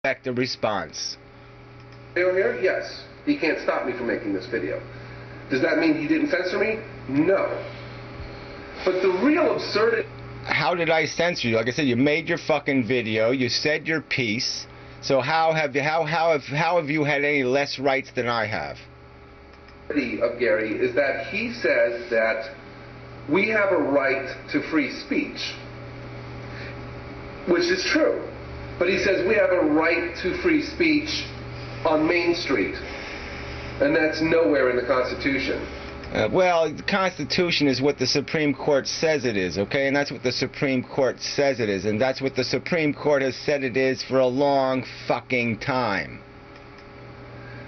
expect a response. Here? Yes. He can't stop me from making this video. Does that mean he didn't censor me? No. But the real absurdity... How did I censor you? Like I said, you made your fucking video, you said your piece, so how have you had any less rights than I have? ...of Gary is that he says that we have a right to free speech, which is true. But he says we have a right to free speech on Main Street, and that's nowhere in the Constitution. Well, the Constitution is what the Supreme Court says it is, okay? And that's what the Supreme Court says it is, and that's what the Supreme Court has said it is for a long fucking time.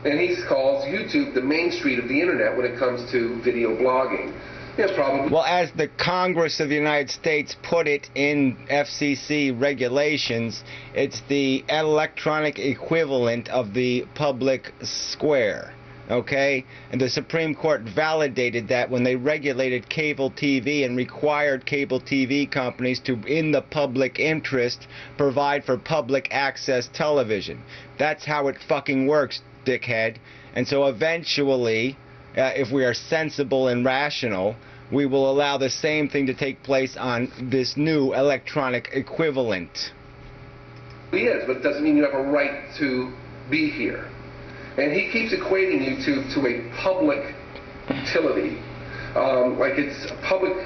And he calls YouTube the Main Street of the Internet when it comes to video blogging. Yeah, probably. Well, as the Congress of the United States put it in FCC regulations, it's the electronic equivalent of the public square. Okay? And the Supreme Court validated that when they regulated cable TV and required cable TV companies to, in the public interest, provide for public access television. That's how it fucking works, dickhead. And so eventually, if we are sensible and rational, we will allow the same thing to take place on this new electronic equivalent. He is, but it doesn't mean you have a right to be here. And he keeps equating YouTube to a public utility, like it's a public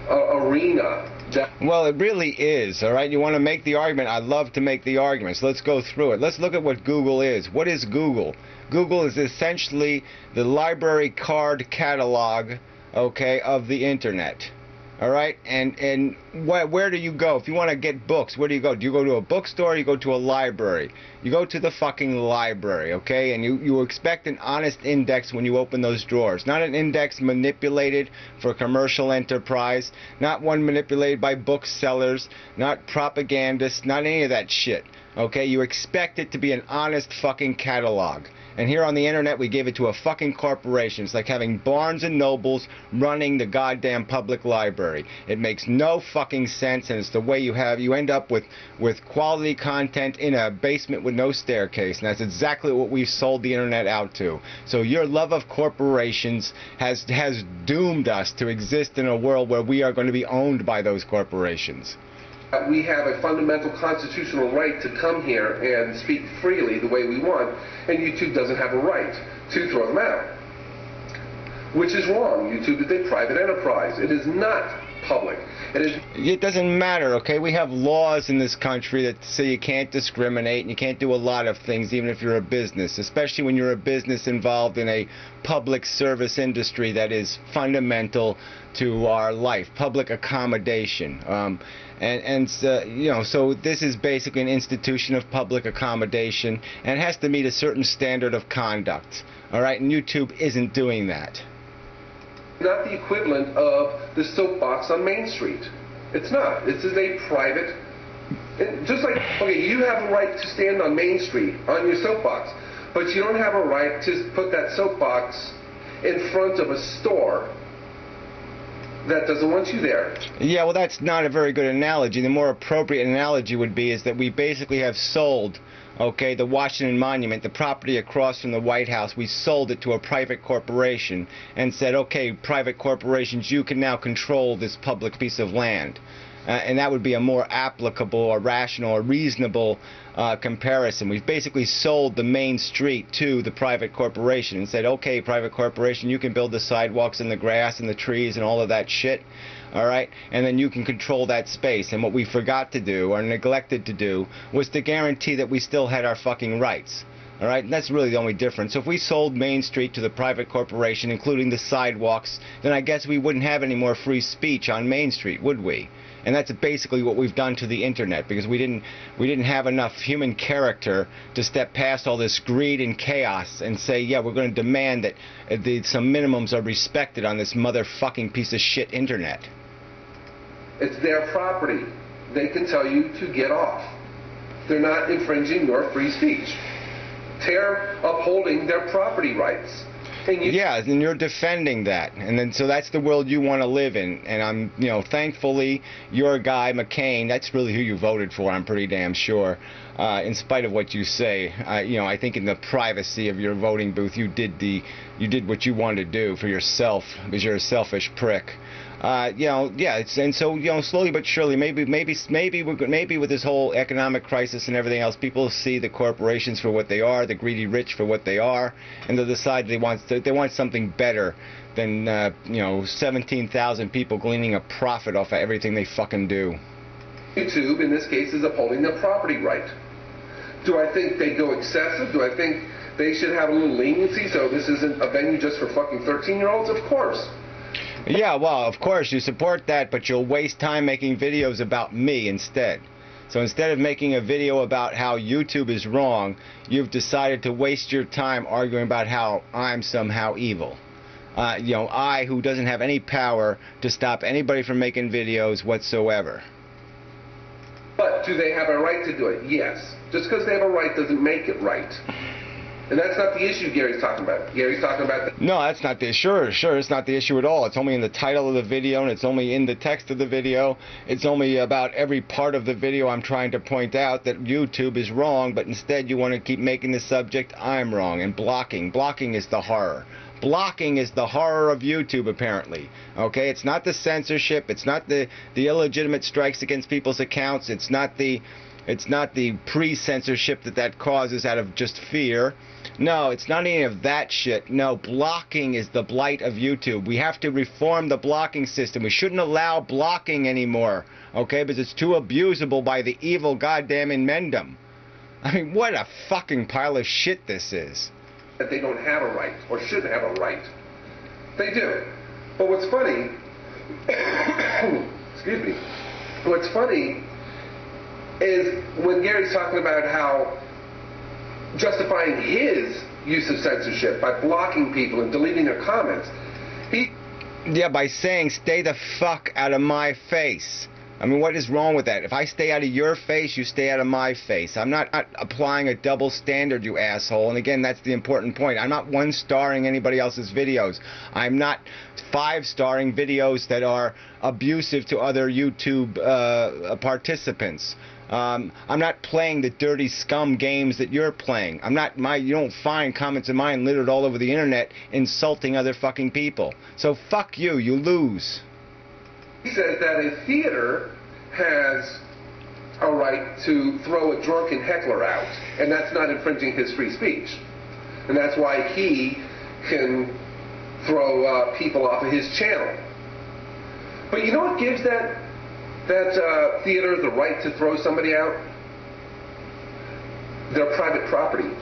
arena. Well, it really is, all right? You want to make the argument? I'd love to make the argument, so let's go through it. Let's look at what Google is. What is Google? Google is essentially the library card catalog, okay, of the internet. All right, and where do you go if you want to get books? Where do you go? Do you go to a bookstore? Or you go to a library? You go to the fucking library, okay? And you expect an honest index when you open those drawers, not an index manipulated for commercial enterprise, not one manipulated by booksellers, not propagandists, not any of that shit. Okay, you expect it to be an honest fucking catalog. And here on the internet, we gave it to a fucking corporation. It's like having Barnes and Nobles running the goddamn public library. It makes no fucking sense, and it's the way you end up with quality content in a basement with no staircase. And that's exactly what we've sold the internet out to. So your love of corporations has doomed us to exist in a world where we are going to be owned by those corporations. We have a fundamental constitutional right to come here and speak freely the way we want, and YouTube doesn't have a right to throw them out. Which is wrong. YouTube is a private enterprise. It is not public. It doesn't matter, okay? We have laws in this country that say you can't discriminate and you can't do a lot of things even if you're a business, especially when you're a business involved in a public service industry that is fundamental to our life, public accommodation. You know, so this is basically an institution of public accommodation, and it has to meet a certain standard of conduct. All right, and YouTube isn't doing that. Not the equivalent of the soapbox on Main Street. It's not. This is a private. Just like, okay, you have a right to stand on Main Street on your soapbox, but you don't have a right to put that soapbox in front of a store that doesn't want you there. Yeah, well, that's not a very good analogy. The more appropriate analogy would be is that we basically have sold, okay, the Washington Monument, the property across from the White House, we sold it to a private corporation and said, okay, private corporations, you can now control this public piece of land. And that would be a more applicable or rational or reasonable comparison. We've basically sold the main street to the private corporation and said, okay, private corporation, you can build the sidewalks and the grass and the trees and all of that shit, all right? And then you can control that space. And what we forgot to do or neglected to do was to guarantee that we still had our fucking rights. All right, and that's really the only difference. So if we sold Main Street to the private corporation, including the sidewalks, then I guess we wouldn't have any more free speech on Main Street, would we? And that's basically what we've done to the internet, because we didn't have enough human character to step past all this greed and chaos and say, yeah, we're going to demand that some minimums are respected on this motherfucking piece of shit internet. It's their property. They can tell you to get off. They're not infringing your free speech. They're upholding their property rights. Yeah, and you're defending that, and then so that's the world you want to live in. And I'm, you know, thankfully your guy McCain, that's really who you voted for, I'm pretty damn sure. in spite of what you say. You know, I think in the privacy of your voting booth, you did what you wanted to do for yourself, because you're a selfish prick. You know, yeah, and so, you know, slowly but surely, maybe with this whole economic crisis and everything else, people see the corporations for what they are, the greedy rich for what they are, and they'll decide they want something better than you know, 17,000 people gleaning a profit off of everything they fucking do. YouTube, in this case, is upholding their property right. Do I think they go excessive? Do I think they should have a little leniency so this isn't a venue just for fucking 13-year-olds? Of course. Yeah, well, of course you support that, but you'll waste time making videos about me instead. So instead of making a video about how YouTube is wrong, you've decided to waste your time arguing about how I'm somehow evil. You know, I, who doesn't have any power to stop anybody from making videos whatsoever. But do they have a right to do it? Yes. Just because they have a right doesn't make it right. And that's not the issue Gary's talking about. Gary's talking about that. No, that's not the issue. Sure, it's not the issue at all. It's only in the title of the video, and it's only in the text of the video. It's only about every part of the video I'm trying to point out that YouTube is wrong, but instead you want to keep making the subject I'm wrong. And blocking is the horror. Blocking is the horror of YouTube, apparently. Okay, it's not the censorship. It's not the illegitimate strikes against people's accounts. It's not the pre-censorship that causes out of just fear. No, it's not any of that shit. No, blocking is the blight of YouTube. We have to reform the blocking system. We shouldn't allow blocking anymore, okay, because it's too abusable by the evil goddamn inmendum. I mean, what a fucking pile of shit this is. That they don't have a right, or shouldn't have a right. They do. But what's funny, excuse me, what's funny is when Gary's talking about how justifying his use of censorship by blocking people and deleting their comments, yeah, by saying, stay the fuck out of my face. I mean, what is wrong with that? If I stay out of your face, you stay out of my face. I'm not applying a double standard, you asshole. And again, that's the important point. I'm not one-starring anybody else's videos. I'm not five-starring videos that are abusive to other YouTube participants. I'm not playing the dirty scum games that you're playing. You don't find comments of mine littered all over the internet insulting other fucking people. So fuck you, you lose. He says that a theater has a right to throw a drunken heckler out, and that's not infringing his free speech. And that's why he can throw people off of his channel. But you know what gives that theater the right to throw somebody out? Their private property.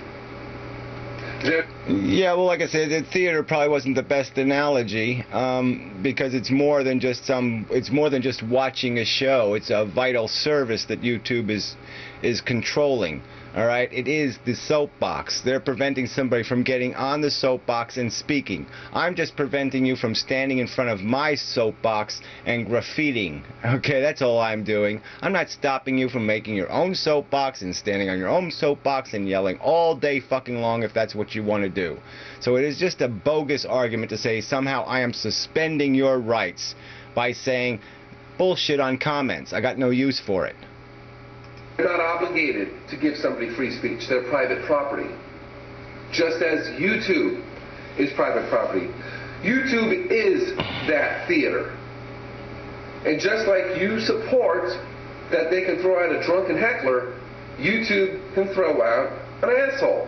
Yeah, well, like I said, the theater probably wasn't the best analogy, because it's more than just watching a show. It's a vital service that YouTube is controlling. All right, it is the soapbox. They're preventing somebody from getting on the soapbox and speaking. I'm just preventing you from standing in front of my soapbox and graffitiing. Okay, that's all I'm doing. I'm not stopping you from making your own soapbox and standing on your own soapbox and yelling all day fucking long if that's what you want to do. So it is just a bogus argument to say somehow I am suspending your rights by saying bullshit on comments. I got no use for it. They're not obligated to give somebody free speech. They're private property. Just as YouTube is private property. YouTube is that theater. And just like you support that they can throw out a drunken heckler, YouTube can throw out an asshole.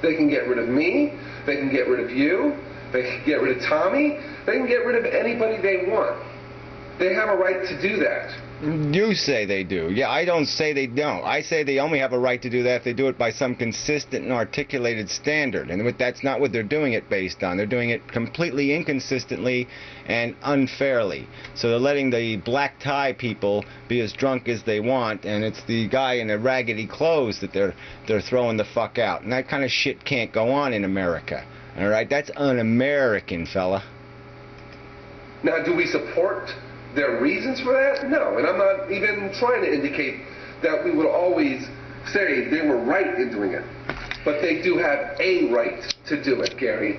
They can get rid of me. They can get rid of you. They can get rid of Tommy. They can get rid of anybody they want. They have a right to do that. You say they do. Yeah, I don't say they don't. I say they only have a right to do that if they do it by some consistent and articulated standard. And that's not what they're doing it based on. They're doing it completely inconsistently and unfairly. So they're letting the black tie people be as drunk as they want, and it's the guy in the raggedy clothes that they're throwing the fuck out. And that kind of shit can't go on in America. All right? That's un-American, fella. Now, do we support their reasons for that? No, and I'm not even trying to indicate that we would always say they were right in doing it. But they do have a right to do it, Gary.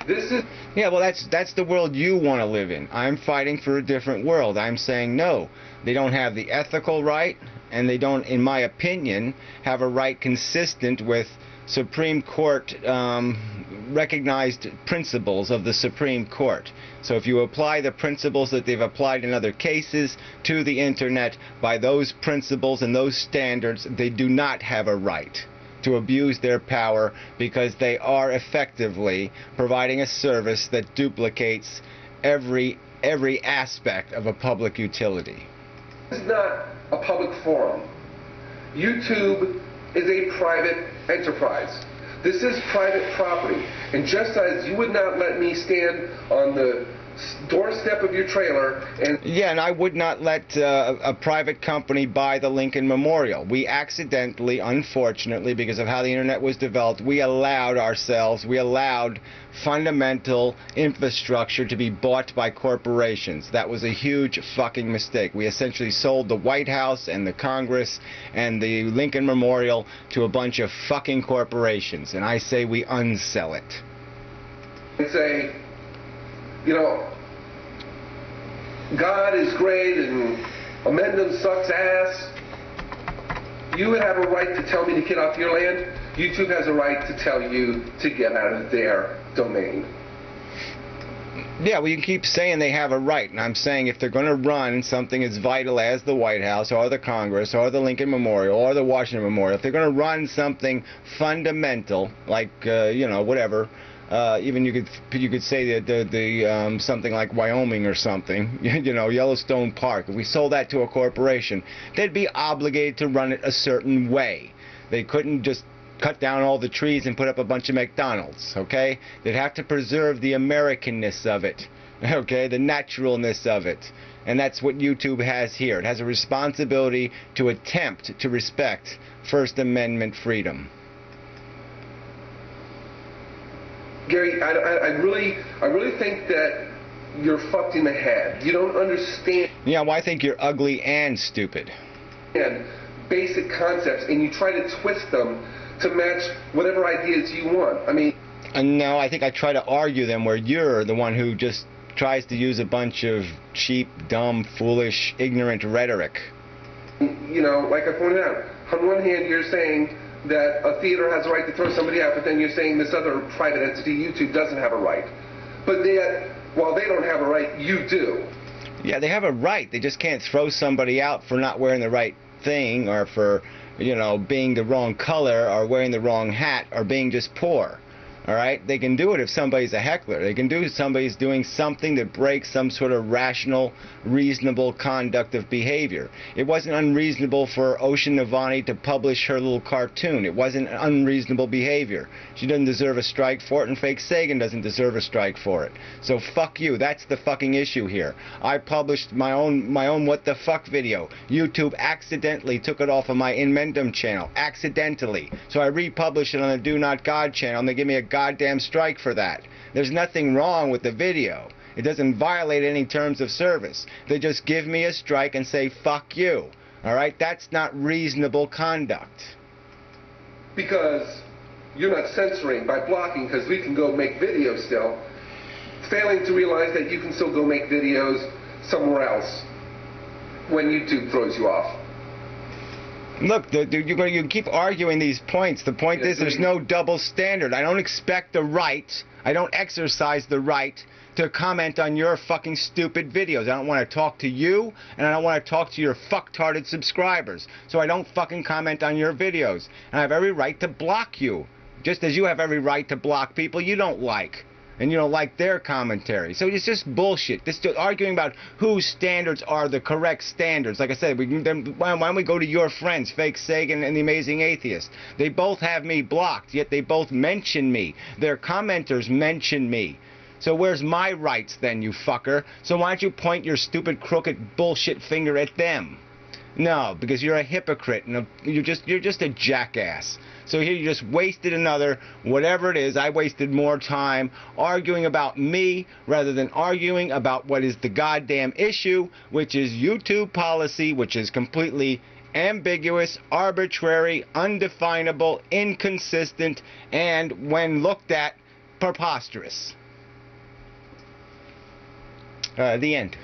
This is... Yeah, well, that's the world you want to live in. I'm fighting for a different world. I'm saying no. They don't have the ethical right, and they don't, in my opinion, have a right consistent with Supreme Court recognized principles of the Supreme Court. So if you apply the principles that they've applied in other cases to the internet by those principles and those standards, they do not have a right to abuse their power, because they are effectively providing a service that duplicates every aspect of a public utility. This is not a public forum. YouTube is a private enterprise. This is private property. And just as you would not let me stand on the doorstep of your trailer and... Yeah, and I would not let a private company buy the Lincoln Memorial. We accidentally, unfortunately, because of how the internet was developed, we allowed fundamental infrastructure to be bought by corporations. That was a huge fucking mistake. We essentially sold the White House and the Congress and the Lincoln Memorial to a bunch of fucking corporations, and I say we unsell it. And say, you know, God is great and amendment sucks ass. You have a right to tell me to get off your land. YouTube has a right to tell you to get out of their domain. Yeah, well, you keep saying they have a right, and I'm saying if they're going to run something as vital as the White House or the Congress or the Lincoln Memorial or the Washington Memorial, if they're going to run something fundamental like, you know, whatever, even you could say that something like Wyoming or something, you know, Yellowstone Park. If we sold that to a corporation, they'd be obligated to run it a certain way. They couldn't just cut down all the trees and put up a bunch of McDonald's, okay? They'd have to preserve the Americanness of it, okay, the naturalness of it. And that's what YouTube has here. It has a responsibility to attempt to respect First Amendment freedom. Gary, I really think that you're fucked in the head. You don't understand. Yeah, well, I think you're ugly and stupid. And basic concepts, and you try to twist them to match whatever ideas you want. I mean... No, I think I try to argue them where you're the one who just tries to use a bunch of cheap, dumb, foolish, ignorant rhetoric. You know, like I pointed out, on one hand you're saying that a theater has a right to throw somebody out, but then you're saying this other private entity, YouTube, doesn't have a right. But yet, while they don't have a right, you do. Yeah, they have a right. They just can't throw somebody out for not wearing the right thing, or for, you know, being the wrong color, or wearing the wrong hat, or being just poor. All right? They can do it if somebody's a heckler. They can do it if somebody's doing something that breaks some sort of rational, reasonable conduct of behavior. It wasn't unreasonable for Ocean Navani to publish her little cartoon. It wasn't unreasonable behavior. She doesn't deserve a strike for it, and Fake Sagan doesn't deserve a strike for it. So fuck you. That's the fucking issue here. I published my own what the fuck video. YouTube accidentally took it off of my Inmendum channel. Accidentally. So I republished it on the Do Not God channel, and they give me a goddamn strike for that. There's nothing wrong with the video. It doesn't violate any terms of service. They just give me a strike and say fuck you. Alright? That's not reasonable conduct. Because you're not censoring by blocking, because we can go make videos still, failing to realize that you can still go make videos somewhere else when YouTube throws you off. Look, you keep arguing these points. The point is there's no double standard. I don't expect the right, I don't exercise the right to comment on your fucking stupid videos. I don't want to talk to you, and I don't want to talk to your fucktarded subscribers. So I don't fucking comment on your videos. And I have every right to block you, just as you have every right to block people you don't like. And you don't like their commentary. So it's just bullshit. This arguing about whose standards are the correct standards. Like I said, why don't we go to your friends, Fake Sagan and the Amazing Atheist? They both have me blocked, yet they both mention me. Their commenters mention me. So where's my rights then, you fucker? So why don't you point your stupid, crooked bullshit finger at them? No, because you're a hypocrite and you're just a jackass. So here you just wasted another, whatever it is, I wasted more time arguing about me rather than arguing about what is the goddamn issue, which is YouTube policy, which is completely ambiguous, arbitrary, undefinable, inconsistent, and when looked at, preposterous. The end.